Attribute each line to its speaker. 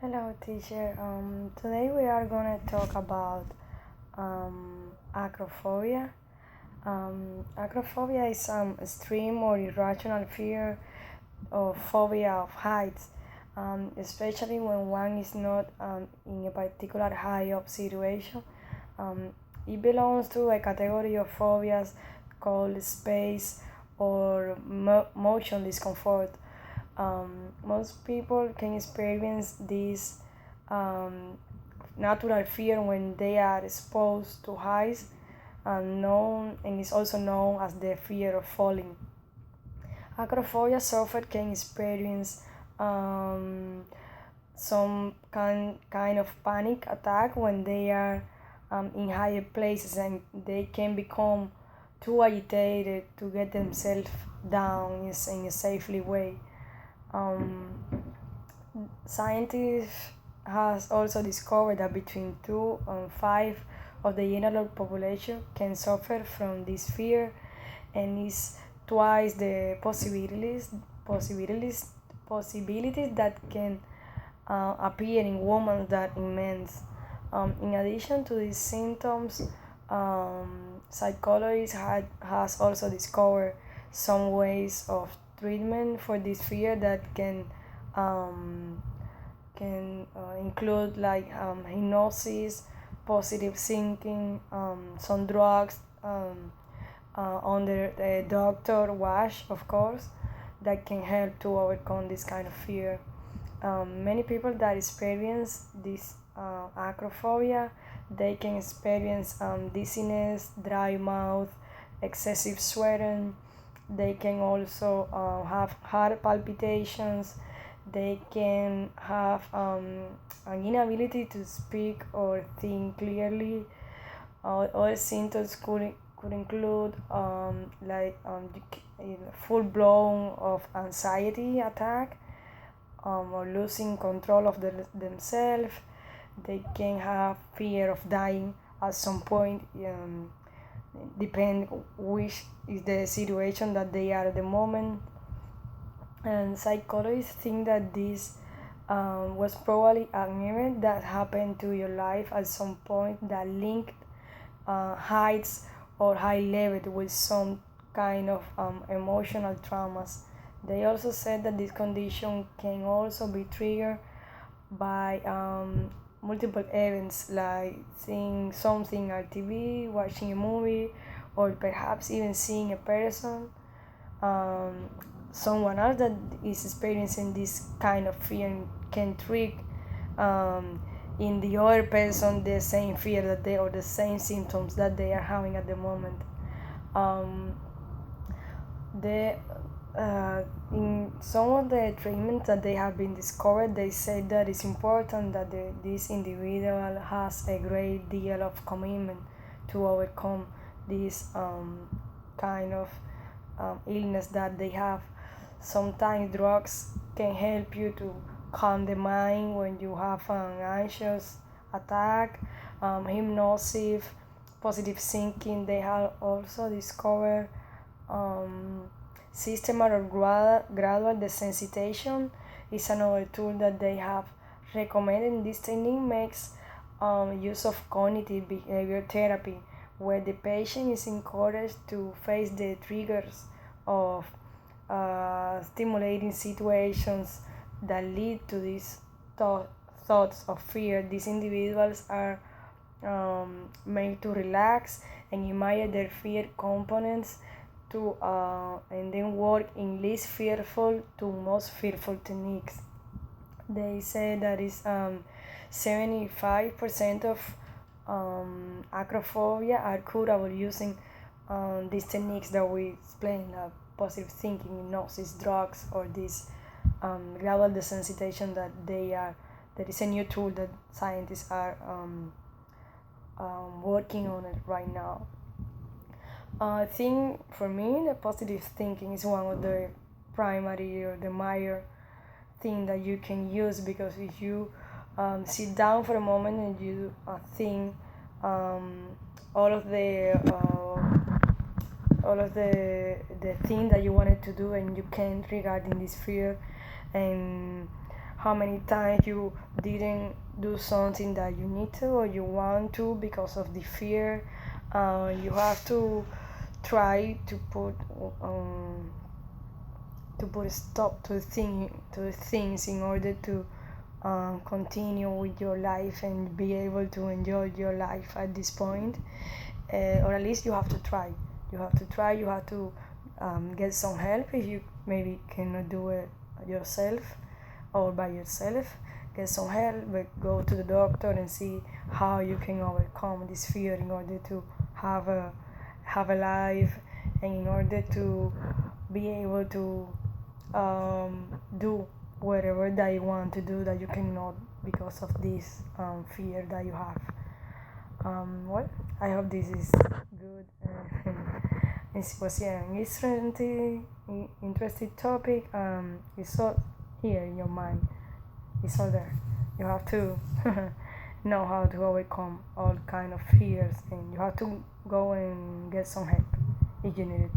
Speaker 1: Hello, teacher. Today we are going to talk about acrophobia. Acrophobia is some extreme or irrational fear or phobia of heights, especially when one is not in a particular high up situation. Um, it belongs to a category of phobias called space or motion discomfort. Most people can experience this um, natural fear when they are exposed to heights, and is also known as the fear of falling. Acrophobia sufferer can experience um, some kind of panic attack when they are in higher places, and they can become too agitated to get themselves down in a safely way. Um, Scientists has also discovered that between 2 and 5 of the general population can suffer from this fear, and is twice the possibilities possibilities that can appear in women that in men. In addition to these symptoms, psychologists has also discovered some ways of treatment for this fear that um, can include like hypnosis, positive thinking, some drugs under the doctor watch, of course, that can help to overcome this kind of fear. Many people that experience this acrophobia, they can experience dizziness, dry mouth, excessive sweating. They can also have heart palpitations. They can have an inability to speak or think clearly. Other symptoms could include full blown of anxiety attack, or losing control of themselves. They can have fear of dying at some point, depend which is the situation that they are at the moment. And psychologists think that this was probably an event that happened to your life at some point that linked heights or high level with some kind of emotional traumas. They also said that this condition can also be triggered by multiple events like seeing something on TV, watching a movie, or perhaps even seeing a person, um, someone else that is experiencing this kind of fear can trigger um, in the other person the same fear that they or the same symptoms that they are having at the moment. Um, the in some of the treatments that they have been discovered, they say that it's important that this individual has a great deal of commitment to overcome this kind of illness that they have. Sometimes drugs can help you to calm the mind when you have an anxious attack. Hypnosis, positive thinking, they have also discovered um, systematic or gradual desensitization is another tool that they have recommended. This technique makes use of cognitive behavior therapy, where the patient is encouraged to face the triggers of stimulating situations that lead to these thoughts of fear. These individuals are made to relax and imagine their fear components to and then work in least fearful to most fearful techniques. They say that is 75% of acrophobia are curable using these techniques that we explain, positive thinking, hypnosis, drugs, or this global desensitization that they are. There is a new tool that scientists are working on it right now. I think for me, the positive thinking is one of the primary or the major thing that you can use, because if you sit down for a moment and you think um, all of the thing that you wanted to do and you can regarding this fear, and how many times you didn't do something that you need to or you want to because of the fear. You have to try um, to put a stop to things in order to continue with your life and be able to enjoy your life at this point. Or at least you have to try. You have to try. You have to get some help if you maybe cannot do it yourself or by yourself. Get some help, but go to the doctor and see how you can overcome this fear in order to have a have a life and in order to be able to do whatever that you want to do that you cannot because of this fear that you have. Well, I hope this is good. It was an interesting topic. It's all here in your mind. It's all there. You have to know how to overcome all kind of fears, and you have to go and get some help if you need it.